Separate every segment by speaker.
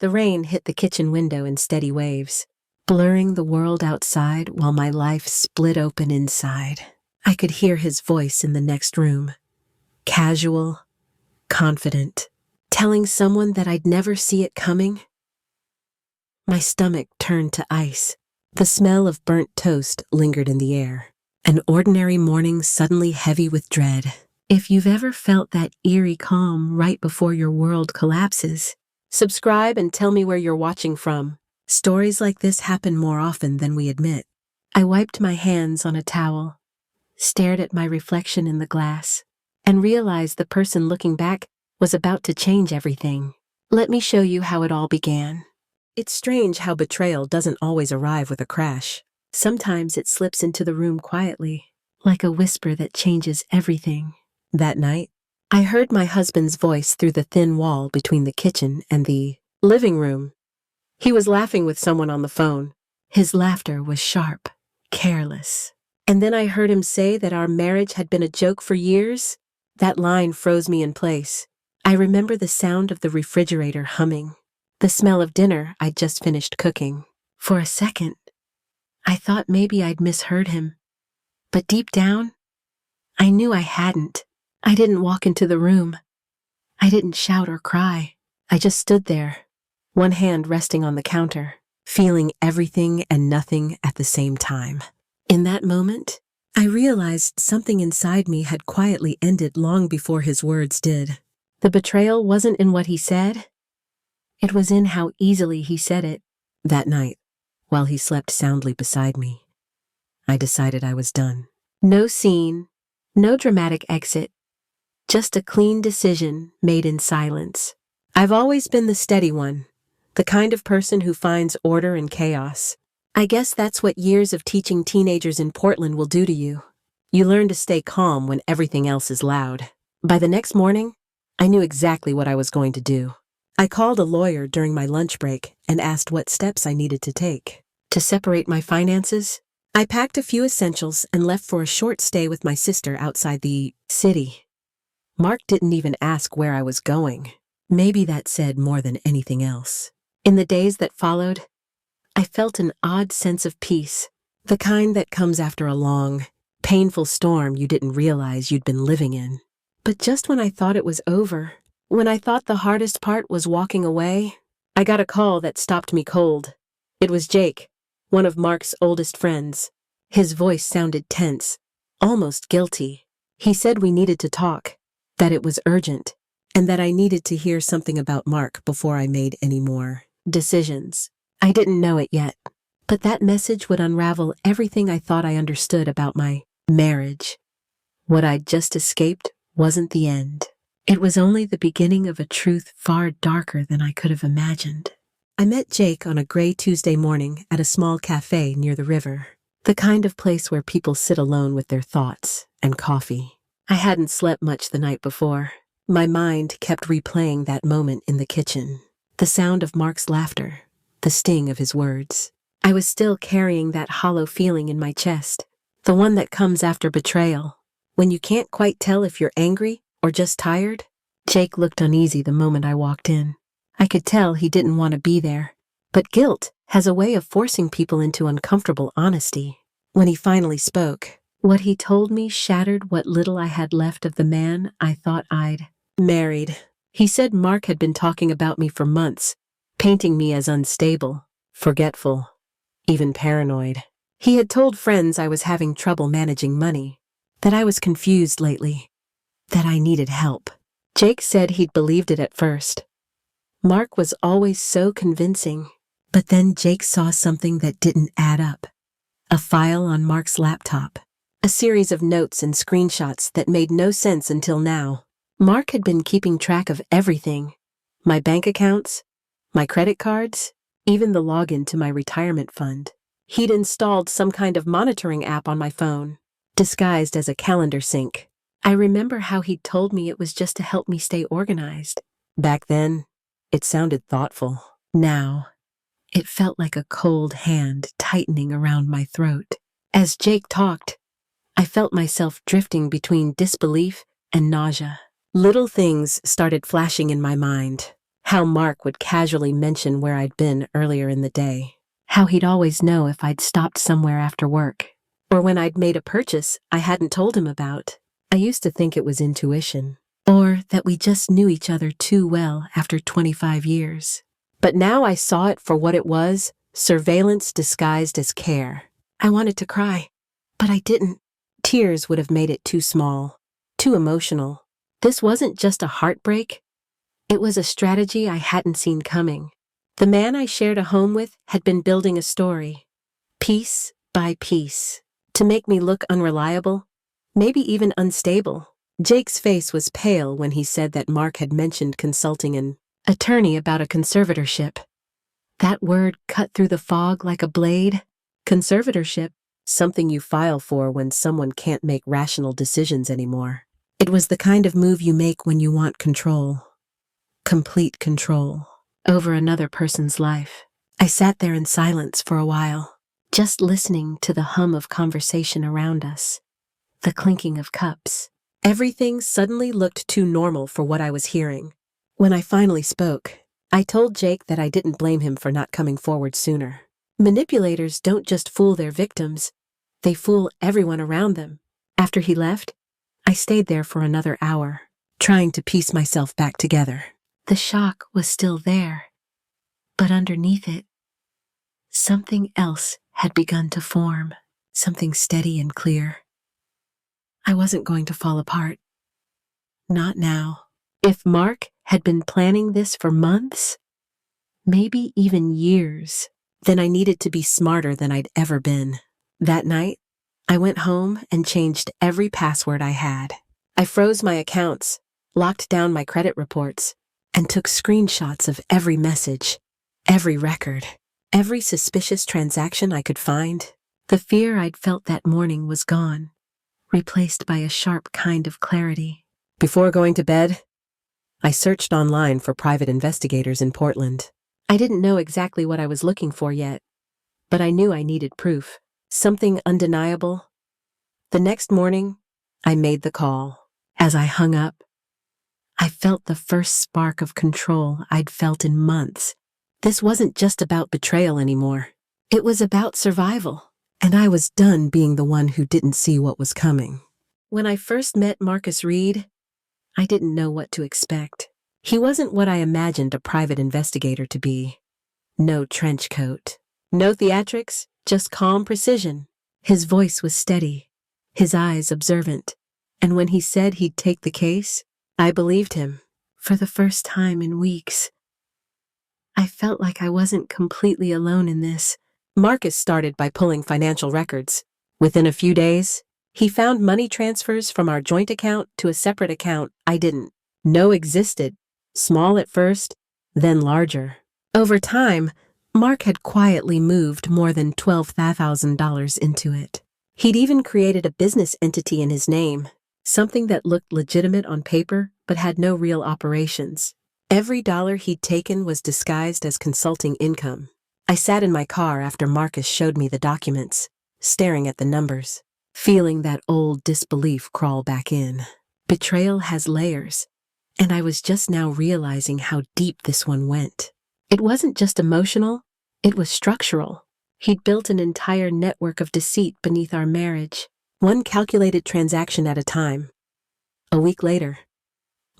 Speaker 1: The rain hit the kitchen window in steady waves, blurring the world outside while my life split open inside. I could hear his voice in the next room, casual, confident, telling someone that I'd never see it coming. My stomach turned to ice. The smell of burnt toast lingered in the air. An ordinary morning suddenly heavy with dread. If you've ever felt that eerie calm right before your world collapses, subscribe and tell me where you're watching from. Stories like this happen more often than we admit. I wiped my hands on a towel, stared at my reflection in the glass, and realized the person looking back was about to change everything. Let me show you how it all began. It's strange how betrayal doesn't always arrive with a crash. Sometimes it slips into the room quietly, like a whisper that changes everything. That night, I heard my husband's voice through the thin wall between the kitchen and the living room. He was laughing with someone on the phone. His laughter was sharp, careless. And then I heard him say that our marriage had been a joke for years. That line froze me in place. I remember the sound of the refrigerator humming, the smell of dinner I'd just finished cooking. For a second, I thought maybe I'd misheard him. But deep down, I knew I hadn't. I didn't walk into the room. I didn't shout or cry. I just stood there, one hand resting on the counter, feeling everything and nothing at the same time. In that moment, I realized something inside me had quietly ended long before his words did. The betrayal wasn't in what he said. It was in how easily he said it. That night, while he slept soundly beside me, I decided I was done. No scene, no dramatic exit, just a clean decision made in silence. I've always been the steady one, the kind of person who finds order in chaos. I guess that's what years of teaching teenagers in Portland will do to you. You learn to stay calm when everything else is loud. By the next morning, I knew exactly what I was going to do. I called a lawyer during my lunch break and asked what steps I needed to take. To separate my finances, I packed a few essentials and left for a short stay with my sister outside the city. Mark didn't even ask where I was going. Maybe that said more than anything else. In the days that followed, I felt an odd sense of peace, the kind that comes after a long, painful storm you didn't realize you'd been living in. But just when I thought it was over, when I thought the hardest part was walking away, I got a call that stopped me cold. It was Jake, one of Mark's oldest friends. His voice sounded tense, almost guilty. He said we needed to talk, that it was urgent, and that I needed to hear something about Mark before I made any more decisions. I didn't know it yet, but that message would unravel everything I thought I understood about my marriage. What I'd just escaped wasn't the end. It was only the beginning of a truth far darker than I could have imagined. I met Jake on a gray Tuesday morning at a small cafe near the river, the kind of place where people sit alone with their thoughts and coffee. I hadn't slept much the night before. My mind kept replaying that moment in the kitchen, the sound of Mark's laughter, the sting of his words. I was still carrying that hollow feeling in my chest, the one that comes after betrayal, when you can't quite tell if you're angry or just tired. Jake looked uneasy the moment I walked in. I could tell he didn't want to be there, but guilt has a way of forcing people into uncomfortable honesty. When he finally spoke, what he told me shattered what little I had left of the man I thought I'd married. He said Mark had been talking about me for months, painting me as unstable, forgetful, even paranoid. He had told friends I was having trouble managing money, that I was confused lately, that I needed help. Jake said he'd believed it at first. Mark was always so convincing, but then Jake saw something that didn't add up. A file on Mark's laptop, a series of notes and screenshots that made no sense until now. Mark had been keeping track of everything, my bank accounts, my credit cards, even the login to my retirement fund. He'd installed some kind of monitoring app on my phone, disguised as a calendar sync. I remember how he'd told me it was just to help me stay organized. Back then, it sounded thoughtful. Now, it felt like a cold hand tightening around my throat. As Jake talked, I felt myself drifting between disbelief and nausea. Little things started flashing in my mind. How Mark would casually mention where I'd been earlier in the day. How he'd always know if I'd stopped somewhere after work. Or when I'd made a purchase I hadn't told him about. I used to think it was intuition. Or that we just knew each other too well after 25 years. But now I saw it for what it was, surveillance disguised as care. I wanted to cry, but I didn't. Tears would have made it too small, too emotional. This wasn't just a heartbreak. It was a strategy I hadn't seen coming. The man I shared a home with had been building a story, piece by piece, to make me look unreliable, maybe even unstable. Jake's face was pale when he said that Mark had mentioned consulting an attorney about a conservatorship. That word cut through the fog like a blade. Conservatorship, something you file for when someone can't make rational decisions anymore. It was the kind of move you make when you want control. Complete control over another person's life. I sat there in silence for a while, just listening to the hum of conversation around us, the clinking of cups. Everything suddenly looked too normal for what I was hearing. When I finally spoke, I told Jake that I didn't blame him for not coming forward sooner. Manipulators don't just fool their victims, they fool everyone around them. After he left, I stayed there for another hour, trying to piece myself back together. The shock was still there, but underneath it, something else had begun to form, something steady and clear. I wasn't going to fall apart. Not now. If Mark had been planning this for months, maybe even years, then I needed to be smarter than I'd ever been. That night, I went home and changed every password I had. I froze my accounts, locked down my credit reports, and took screenshots of every message, every record, every suspicious transaction I could find. The fear I'd felt that morning was gone, replaced by a sharp kind of clarity. Before going to bed, I searched online for private investigators in Portland. I didn't know exactly what I was looking for yet, but I knew I needed proof, something undeniable. The next morning, I made the call. As I hung up, I felt the first spark of control I'd felt in months. This wasn't just about betrayal anymore. It was about survival, and I was done being the one who didn't see what was coming. When I first met Marcus Reed, I didn't know what to expect. He wasn't what I imagined a private investigator to be. No trench coat, no theatrics, just calm precision. His voice was steady, his eyes observant, and when he said he'd take the case, I believed him. For the first time in weeks, I felt like I wasn't completely alone in this. Marcus started by pulling financial records. Within a few days, he found money transfers from our joint account to a separate account I didn't know existed, small at first, then larger. Over time, Mark had quietly moved more than $12,000 into it. He'd even created a business entity in his name, something that looked legitimate on paper but had no real operations. Every dollar he'd taken was disguised as consulting income. I sat in my car after Marcus showed me the documents, staring at the numbers, feeling that old disbelief crawl back in. Betrayal has layers, and I was just now realizing how deep this one went. It wasn't just emotional, it was structural. He'd built an entire network of deceit beneath our marriage, one calculated transaction at a time. A week later,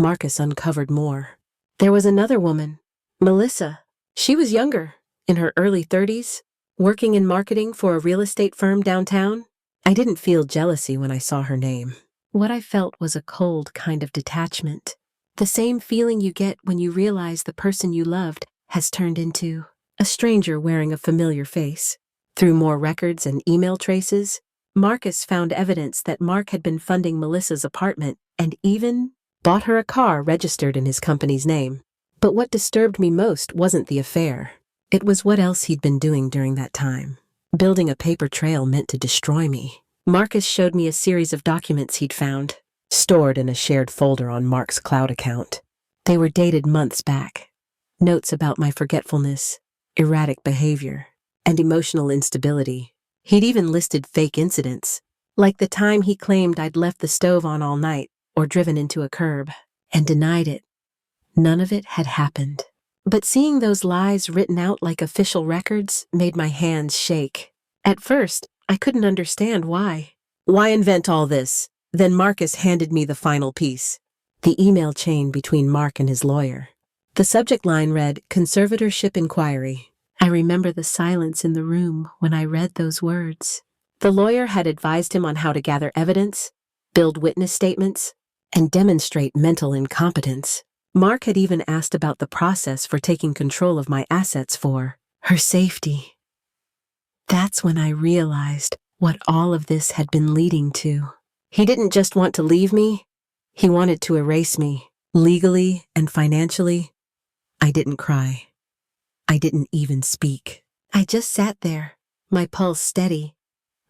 Speaker 1: Marcus uncovered more. There was another woman, Melissa. She was younger, in her early 30s, working in marketing for a real estate firm downtown. I didn't feel jealousy when I saw her name. What I felt was a cold kind of detachment. The same feeling you get when you realize the person you loved has turned into a stranger wearing a familiar face. Through more records and email traces, Marcus found evidence that Mark had been funding Melissa's apartment and even bought her a car registered in his company's name. But what disturbed me most wasn't the affair. It was what else he'd been doing during that time. Building a paper trail meant to destroy me. Marcus showed me a series of documents he'd found, stored in a shared folder on Mark's cloud account. They were dated months back. Notes about my forgetfulness, erratic behavior, and emotional instability. He'd even listed fake incidents, like the time he claimed I'd left the stove on all night or driven into a curb, and denied it. None of it had happened. But seeing those lies written out like official records made my hands shake. At first, I couldn't understand why. Why invent all this? Then Marcus handed me the final piece. The email chain between Mark and his lawyer. The subject line read, Conservatorship Inquiry. I remember the silence in the room when I read those words. The lawyer had advised him on how to gather evidence, build witness statements, and demonstrate mental incompetence. Mark had even asked about the process for taking control of my assets for her safety. That's when I realized what all of this had been leading to. He didn't just want to leave me, he wanted to erase me. Legally and financially, I didn't cry. I didn't even speak. I just sat there, my pulse steady,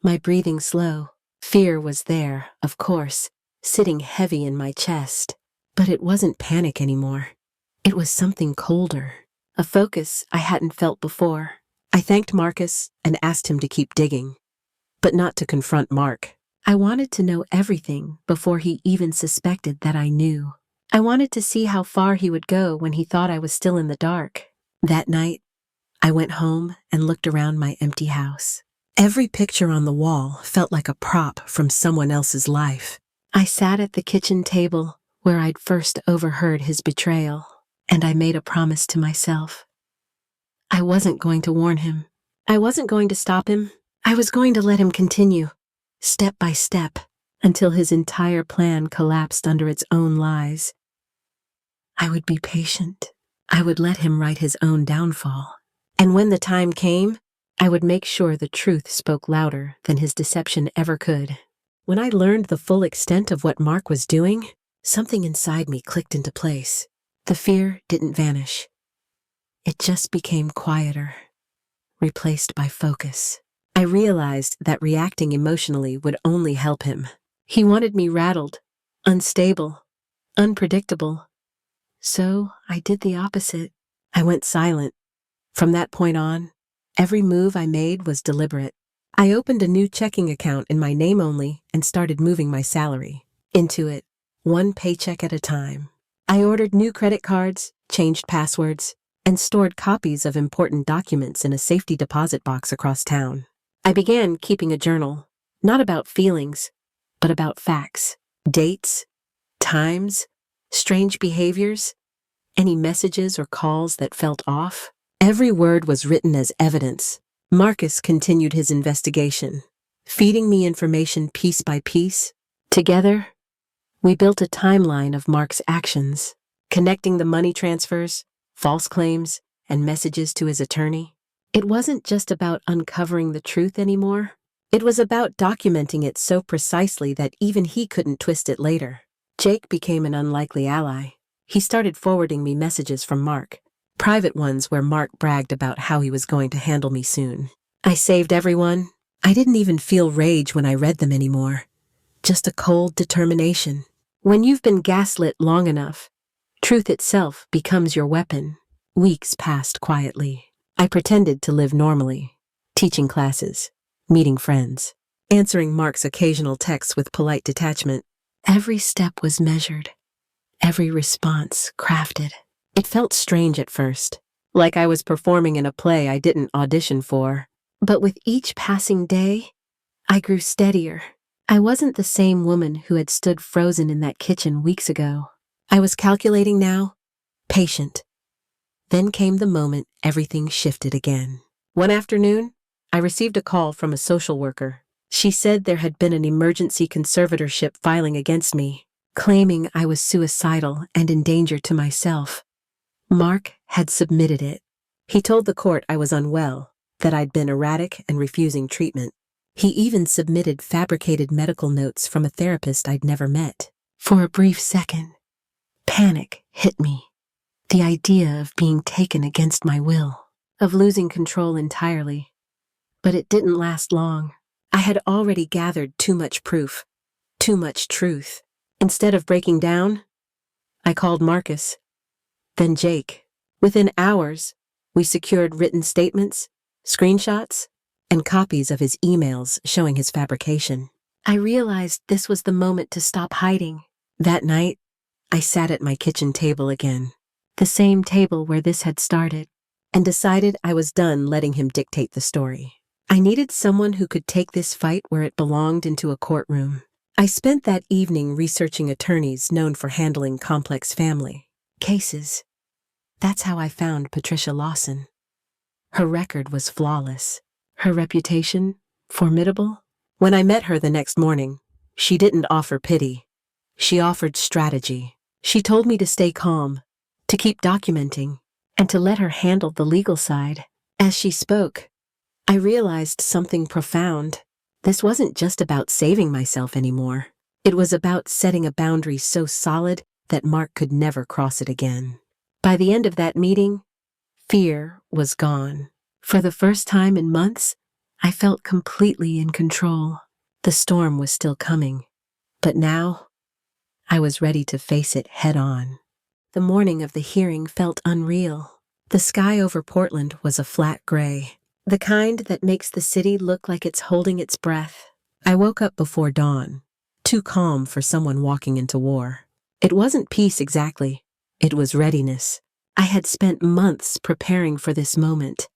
Speaker 1: my breathing slow. Fear was there, of course, sitting heavy in my chest. But it wasn't panic anymore. It was something colder, a focus I hadn't felt before. I thanked Marcus and asked him to keep digging, but not to confront Mark. I wanted to know everything before he even suspected that I knew. I wanted to see how far he would go when he thought I was still in the dark. That night, I went home and looked around my empty house. Every picture on the wall felt like a prop from someone else's life. I sat at the kitchen table where I'd first overheard his betrayal, and I made a promise to myself. I wasn't going to warn him. I wasn't going to stop him. I was going to let him continue, step by step, until his entire plan collapsed under its own lies. I would be patient. I would let him write his own downfall. And when the time came, I would make sure the truth spoke louder than his deception ever could. When I learned the full extent of what Mark was doing, something inside me clicked into place. The fear didn't vanish. It just became quieter, replaced by focus. I realized that reacting emotionally would only help him. He wanted me rattled, unstable, unpredictable. So I did the opposite. I went silent. From that point on, every move I made was deliberate. I opened a new checking account in my name only and started moving my salary into it, one paycheck at a time. I ordered new credit cards, changed passwords, and stored copies of important documents in a safety deposit box across town. I began keeping a journal, not about feelings, but about facts, dates, times, strange behaviors, any messages or calls that felt off. Every word was written as evidence. Marcus continued his investigation, feeding me information piece by piece. Together, we built a timeline of Mark's actions, connecting the money transfers, false claims, and messages to his attorney. It wasn't just about uncovering the truth anymore. It was about documenting it so precisely that even he couldn't twist it later. Jake became an unlikely ally. He started forwarding me messages from Mark, private ones where Mark bragged about how he was going to handle me soon. I saved everyone. I didn't even feel rage when I read them anymore. Just a cold determination. When you've been gaslit long enough, truth itself becomes your weapon. Weeks passed quietly. I pretended to live normally, teaching classes, meeting friends, answering Mark's occasional texts with polite detachment. Every step was measured, every response crafted. It felt strange at first, like I was performing in a play I didn't audition for. But with each passing day, I grew steadier. I wasn't the same woman who had stood frozen in that kitchen weeks ago. I was calculating now, patient. Then came the moment everything shifted again. One afternoon, I received a call from a social worker. She said there had been an emergency conservatorship filing against me, claiming I was suicidal and in danger to myself. Mark had submitted it. He told the court I was unwell, that I'd been erratic and refusing treatment. He even submitted fabricated medical notes from a therapist I'd never met. For a brief second, panic hit me. The idea of being taken against my will, of losing control entirely. But it didn't last long. I had already gathered too much proof, too much truth. Instead of breaking down, I called Marcus, then Jake. Within hours, we secured written statements, screenshots, and copies of his emails showing his fabrication. I realized this was the moment to stop hiding. That night, I sat at my kitchen table again, the same table where this had started, and decided I was done letting him dictate the story. I needed someone who could take this fight where it belonged into a courtroom. I spent that evening researching attorneys known for handling complex family cases. That's how I found Patricia Lawson. Her record was flawless. Her reputation, formidable. When I met her the next morning, she didn't offer pity. She offered strategy. She told me to stay calm, to keep documenting, and to let her handle the legal side. As she spoke, I realized something profound. This wasn't just about saving myself anymore. It was about setting a boundary so solid that Mark could never cross it again. By the end of that meeting, fear was gone. For the first time in months, I felt completely in control. The storm was still coming, but now I was ready to face it head on. The morning of the hearing felt unreal. The sky over Portland was a flat gray, the kind that makes the city look like it's holding its breath. I woke up before dawn, too calm for someone walking into war. It wasn't peace exactly, it was readiness. I had spent months preparing for this moment,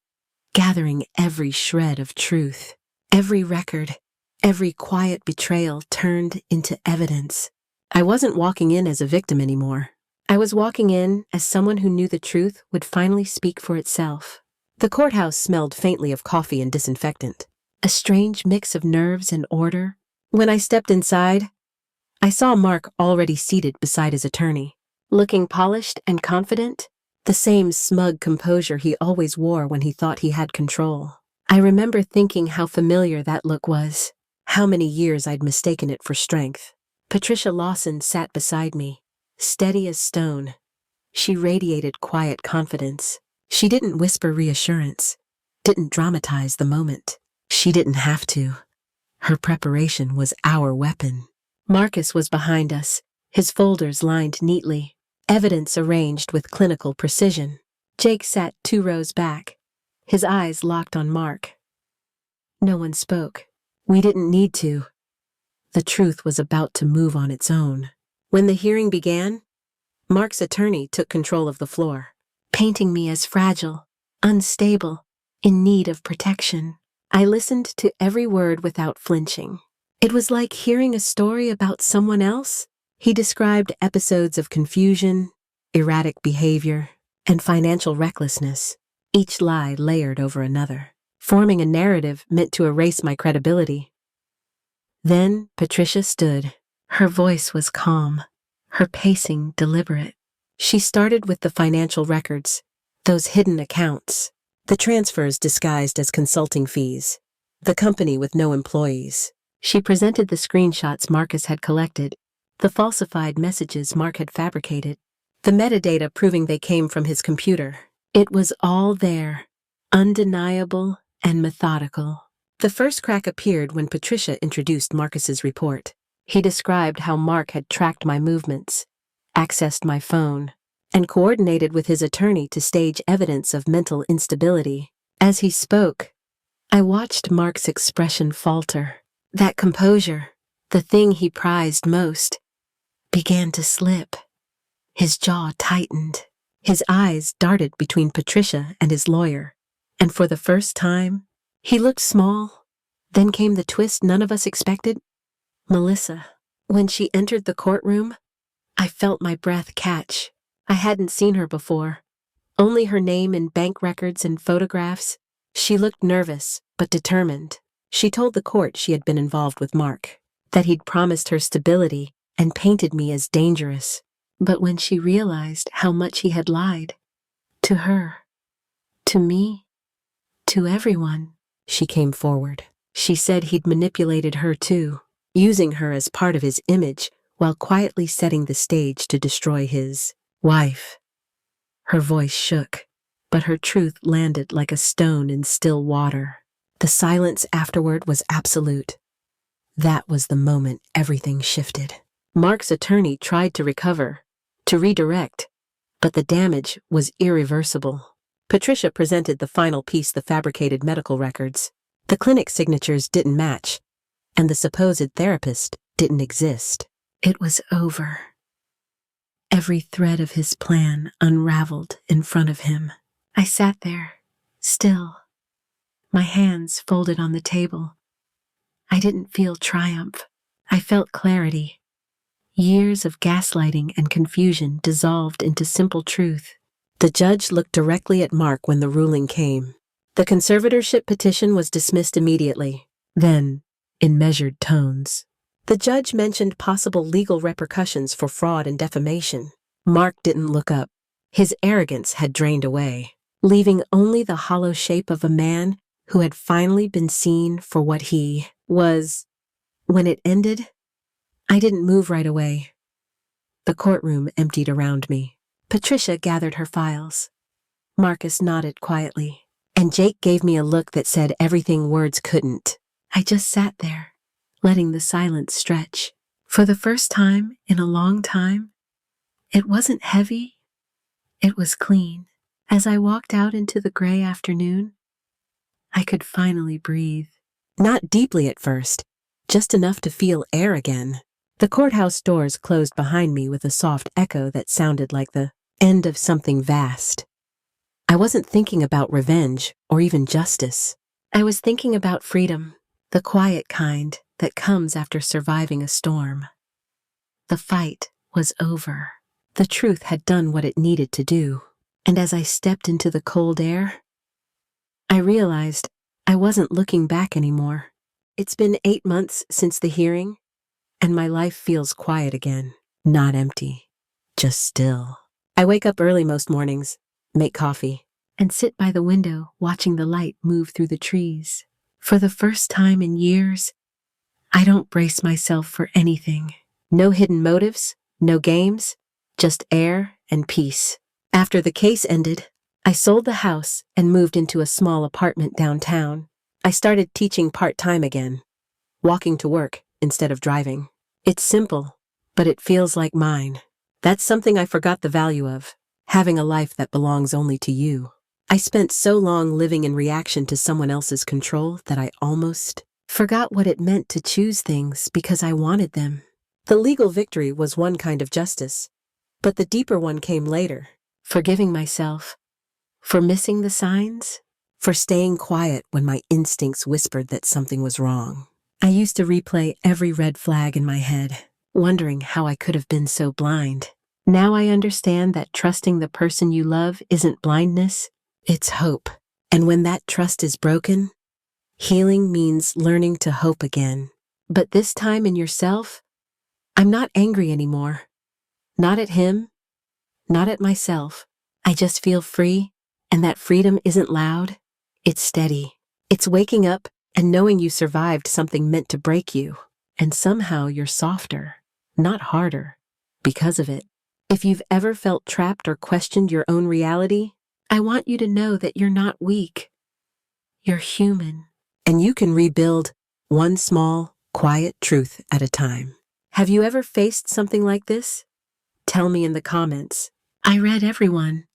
Speaker 1: gathering every shred of truth, every record, every quiet betrayal turned into evidence. I wasn't walking in as a victim anymore. I was walking in as someone who knew the truth would finally speak for itself. The courthouse smelled faintly of coffee and disinfectant, a strange mix of nerves and order. When I stepped inside, I saw Mark already seated beside his attorney, looking polished and confident, the same smug composure he always wore when he thought he had control. I remember thinking how familiar that look was, how many years I'd mistaken it for strength. Patricia Lawson sat beside me, steady as stone. She radiated quiet confidence. She didn't whisper reassurance, didn't dramatize the moment. She didn't have to. Her preparation was our weapon. Marcus was behind us, his folders lined neatly, evidence arranged with clinical precision. Jake sat 2 rows back, his eyes locked on Mark. No one spoke. We didn't need to. The truth was about to move on its own. When the hearing began, Mark's attorney took control of the floor, painting me as fragile, unstable, in need of protection. I listened to every word without flinching. It was like hearing a story about someone else. He described episodes of confusion, erratic behavior, and financial recklessness, each lie layered over another, forming a narrative meant to erase my credibility. Then Patricia stood. Her voice was calm, her pacing deliberate. She started with the financial records, those hidden accounts, the transfers disguised as consulting fees, the company with no employees. She presented the screenshots Marcus had collected, the falsified messages Mark had fabricated, the metadata proving they came from his computer. It was all there, undeniable and methodical. The first crack appeared when Patricia introduced Marcus's report. He described how Mark had tracked my movements, accessed my phone, and coordinated with his attorney to stage evidence of mental instability. As he spoke, I watched Mark's expression falter. That composure, the thing he prized most, began to slip. His jaw tightened. His eyes darted between Patricia and his lawyer, and for the first time, he looked small. Then came the twist none of us expected. Melissa. When she entered the courtroom, I felt my breath catch. I hadn't seen her before. Only her name in bank records and photographs. She looked nervous, but determined. She told the court she had been involved with Mark, that he'd promised her stability and painted me as dangerous. But when she realized how much he had lied, to her, to me, to everyone, she came forward. She said he'd manipulated her too, using her as part of his image while quietly setting the stage to destroy his wife. Her voice shook, but her truth landed like a stone in still water. The silence afterward was absolute. That was the moment everything shifted. Mark's attorney tried to recover, to redirect, but the damage was irreversible. Patricia presented the final piece, the fabricated medical records. The clinic signatures didn't match, and the supposed therapist didn't exist. It was over. Every thread of his plan unraveled in front of him. I sat there, still, my hands folded on the table. I didn't feel triumph. I felt clarity. Years of gaslighting and confusion dissolved into simple truth. The judge looked directly at Mark when the ruling came. The conservatorship petition was dismissed immediately. Then, in measured tones, the judge mentioned possible legal repercussions for fraud and defamation. Mark didn't look up. His arrogance had drained away, leaving only the hollow shape of a man who had finally been seen for what he was. When it ended, I didn't move right away. The courtroom emptied around me. Patricia gathered her files. Marcus nodded quietly, and Jake gave me a look that said everything words couldn't. I just sat there, letting the silence stretch. For the first time in a long time, it wasn't heavy, it was clean. As I walked out into the gray afternoon, I could finally breathe. Not deeply at first, just enough to feel air again. The courthouse doors closed behind me with a soft echo that sounded like the end of something vast. I wasn't thinking about revenge or even justice. I was thinking about freedom, the quiet kind that comes after surviving a storm. The fight was over. The truth had done what it needed to do. And as I stepped into the cold air, I realized I wasn't looking back anymore. It's been 8 months since the hearing, and my life feels quiet again. Not empty, just still. I wake up early most mornings, make coffee, and sit by the window watching the light move through the trees. For the first time in years, I don't brace myself for anything. No hidden motives, no games, just air and peace. After the case ended, I sold the house and moved into a small apartment downtown. I started teaching part-time again, walking to work instead of driving. It's simple, but it feels like mine. That's something I forgot the value of, having a life that belongs only to you. I spent so long living in reaction to someone else's control that I almost forgot what it meant to choose things because I wanted them. The legal victory was one kind of justice, but the deeper one came later. Forgiving myself for missing the signs, for staying quiet when my instincts whispered that something was wrong. I used to replay every red flag in my head, wondering how I could have been so blind. Now I understand that trusting the person you love isn't blindness, it's hope. And when that trust is broken, healing means learning to hope again. But this time in yourself, I'm not angry anymore. Not at him, not at myself. I just feel free, and that freedom isn't loud, it's steady. It's waking up and knowing you survived something meant to break you, and somehow you're softer, not harder, because of it. If you've ever felt trapped or questioned your own reality, I want you to know that you're not weak. You're human. And you can rebuild one small, quiet truth at a time. Have you ever faced something like this? Tell me in the comments. I read everyone.